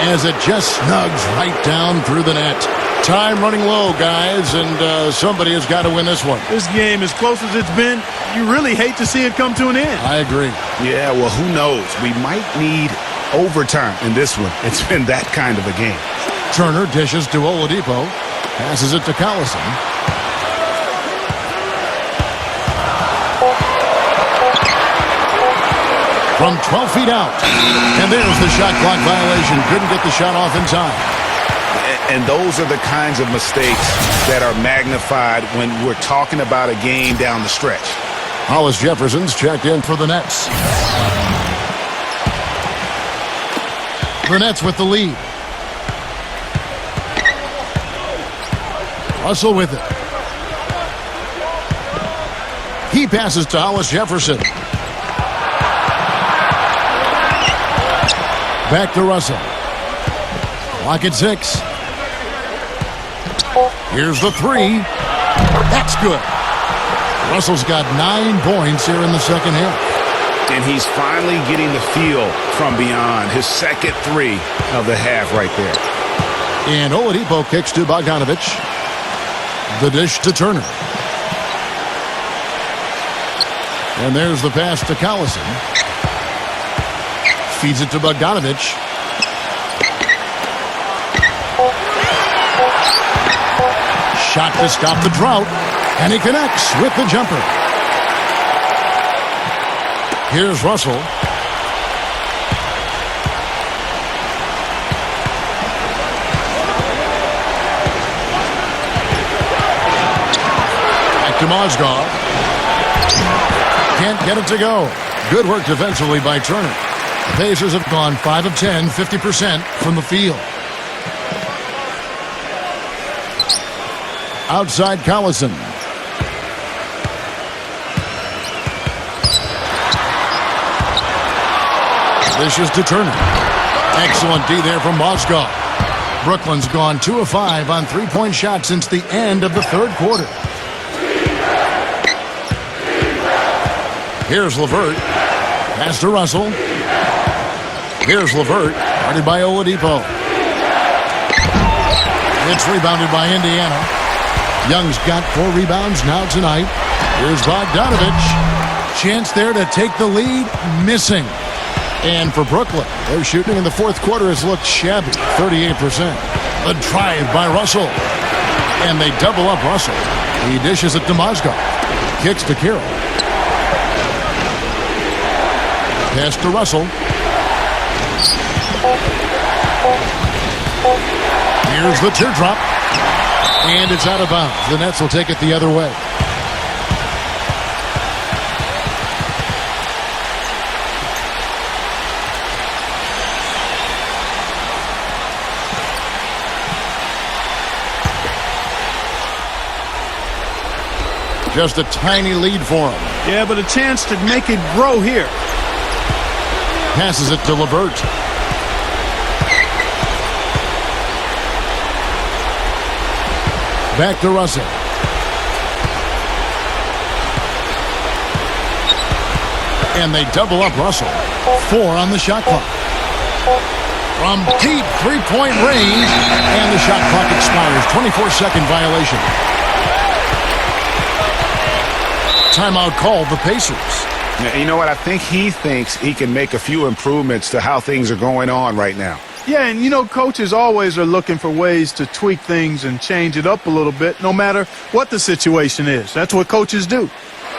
as it just snugs right down through the net. Time running low, guys, and somebody has got to win this one. This game, as close as it's been, you really hate to see it come to an end. I agree. Yeah, well, who knows? We might need overtime in this one. It's been that kind of a game. Turner dishes to Oladipo. Passes it to Collison. From 12 feet out. And there's the shot clock violation. Couldn't get the shot off in time. And those are the kinds of mistakes that are magnified when we're talking about a game down the stretch. Hollis Jefferson's checked in for the Nets. The Nets with the lead. Russell with it. He passes to Hollis Jefferson. Back to Russell. Clock at 6. Here's the 3. That's good. Russell's got 9 points here in the second half. And he's finally getting the feel from beyond. His second 3 of the half right there. And Oladipo kicks to Bogdanovich. The dish to Turner. And there's the pass to Collison. Feeds it to Bogdanovich. Shot to stop the drought. And he connects with the jumper. Here's Russell. Back to Mozgov. Can't get it to go. Good work defensively by Turner. The Pacers have gone 5 of 10, 50% from the field. Outside Collison. Dishes to Turner. Excellent D there from Mozgov. Brooklyn's gone 2 of 5 on 3-point shots since the end of the third quarter. Here's LeVert. Pass to Russell. Here's LeVert. Guarded by Oladipo. It's rebounded by Indiana. Young's got 4 rebounds now tonight. Here's Bogdanovich. Chance there to take the lead. Missing. And for Brooklyn, their shooting in the fourth quarter has looked shabby, 38%. A drive by Russell. And they double up Russell. He dishes it to Mozgov. Kicks to Carroll. Pass to Russell. Here's the teardrop. And it's out of bounds. The Nets will take it the other way. Just a tiny lead for him. Yeah, but a chance to make it grow here. Passes it to LeVert. Back to Russell. And they double up Russell. 4 on the shot clock. From deep three-point range. And the shot clock expires. 24-second violation. Timeout called the Pacers. Now, you know what? I think he thinks he can make a few improvements to how things are going on right now. Yeah, and you know, coaches always are looking for ways to tweak things and change it up a little bit, no matter what the situation is. That's what coaches do.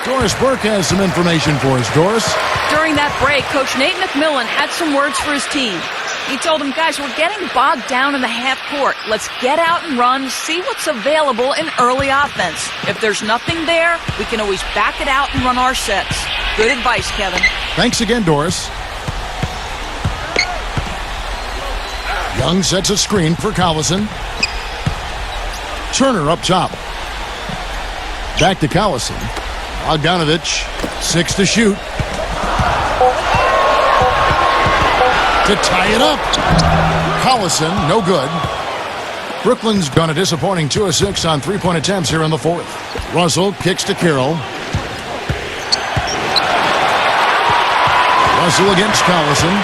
Doris Burke has some information for us. Doris? During that break, Coach Nate McMillan had some words for his team. He told them, guys, we're getting bogged down in the half court. Let's get out and run, see what's available in early offense. If there's nothing there, we can always back it out and run our sets. Good advice, Kevin. Thanks again, Doris. Young sets a screen for Collison. Turner up top. Back to Collison. Bogdanovich, 6 to shoot. To tie it up. Collison, no good. Brooklyn's gone a disappointing 2 of 6 on 3-point attempts here in the fourth. Russell kicks to Carroll. Russell against Collison.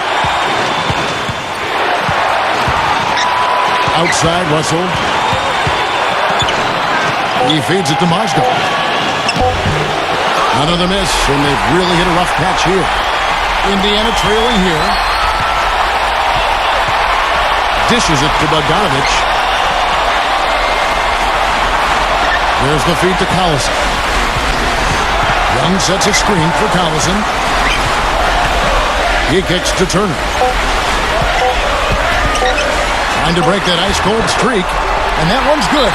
Outside Russell. He feeds it to Mozgov. Another miss, and they've really hit a rough patch here. Indiana trailing here. Dishes it to Bogdanovich. There's the feed to Collison. Young sets a screen for Collison. He kicks to Turner. Trying to break that ice-cold streak, and that one's good.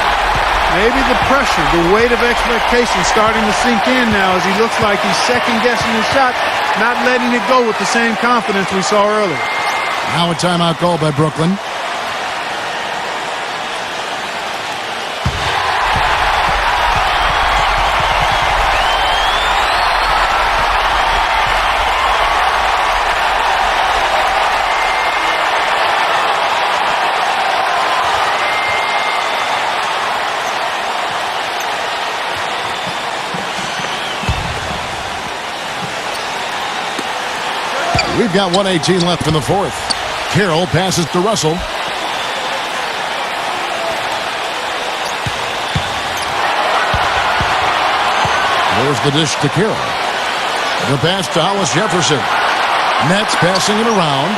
Maybe the pressure, the weight of expectation starting to sink in now as he looks like he's second-guessing his shot, not letting it go with the same confidence we saw earlier. Now a timeout call by Brooklyn. We've got 1:18 left in the fourth. Carroll passes to Russell. There's the dish to Carroll. The pass to Hollis Jefferson. Nets passing it around.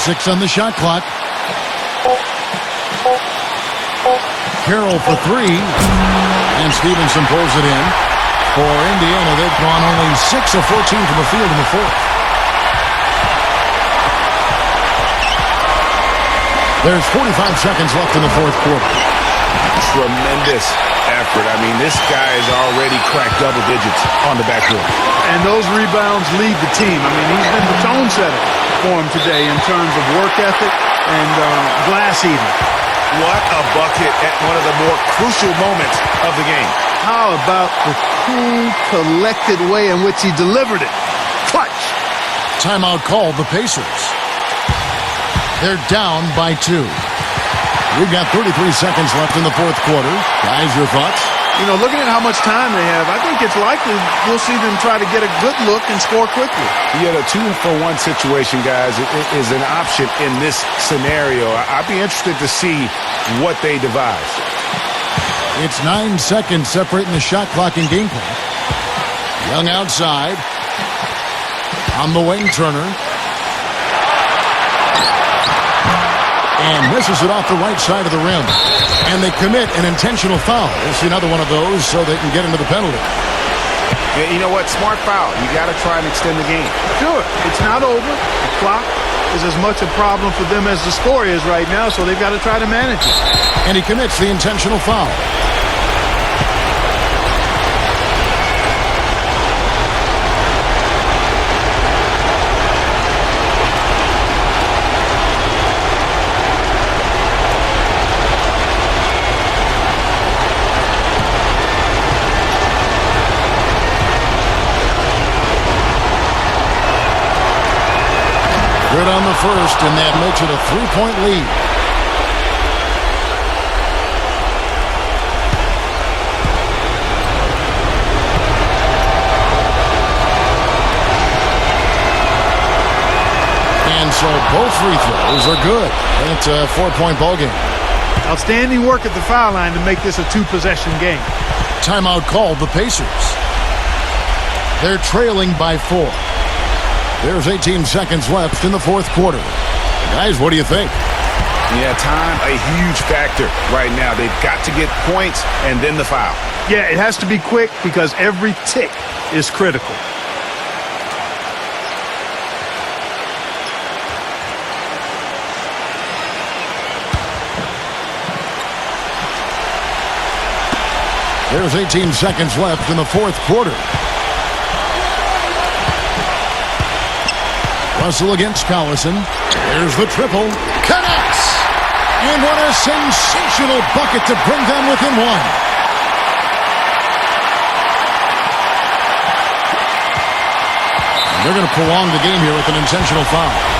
6 on the shot clock. Carroll for 3. And Stevenson pulls it in. For Indiana, they've gone only 6 of 14 from the field in the fourth. There's 45 seconds left in the fourth quarter. Tremendous effort. I mean, this guy has already cracked double digits on the backcourt. And those rebounds lead the team. I mean, he's been the tone setter for him today in terms of work ethic and glass eating. What a bucket at one of the more crucial moments of the game. How about the cool, collected way in which he delivered it? Clutch. Timeout called the Pacers. They're down by 2. We've got 33 seconds left in the fourth quarter. Guys, your thoughts? You know, looking at how much time they have, I think it's likely we'll see them try to get a good look and score quickly. Yeah, the 2-for-1 situation, guys, is an option in this scenario. I'd be interested to see what they devise. It's 9 seconds separating the shot clock and game clock. Young outside. On the wing, Turner. And misses it off the right side of the rim. And they commit an intentional foul. We'll see another one of those so they can get into the penalty. Yeah, you know what? Smart foul. You got to try and extend the game. Sure, it's not over. The clock is as much a problem for them as the score is right now, so they've got to try to manage it. And he commits the intentional foul. Good on the first, and that makes it a 3-point lead. And so both free throws are good. And it's a 4-point ball game. Outstanding work at the foul line to make this a two-possession game. Timeout called the Pacers. They're trailing by 4. There's 18 seconds left in the fourth quarter. Guys, what do you think? Yeah, time, a huge factor right now. They've got to get points and then the foul. Yeah, it has to be quick because every tick is critical. There's 18 seconds left in the fourth quarter. Russell against Collison. There's the triple. Connects! And what a sensational bucket to bring them within one. And they're going to prolong the game here with an intentional foul.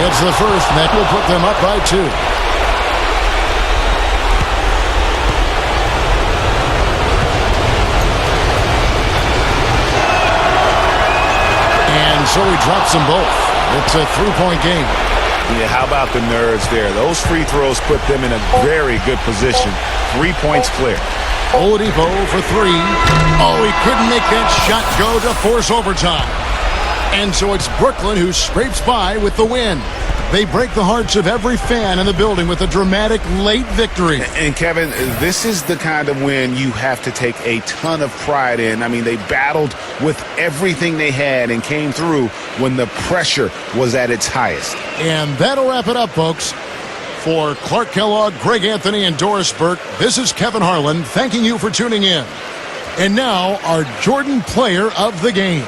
It's the first, and that will put them up by 2. And so he drops them both. It's a 3-point game. Yeah, how about the nerves there? Those free throws put them in a very good position. 3 points clear. Oladipo for 3. Oh, he couldn't make that shot go to force overtime. And so it's Brooklyn who scrapes by with the win. They break the hearts of every fan in the building with a dramatic late victory. And Kevin, this is the kind of win you have to take a ton of pride in. I mean, they battled with everything they had and came through when the pressure was at its highest. And that'll wrap it up, folks. For Clark Kellogg, Greg Anthony, and Doris Burke, this is Kevin Harlan thanking you for tuning in. And now, our Jordan Player of the Game.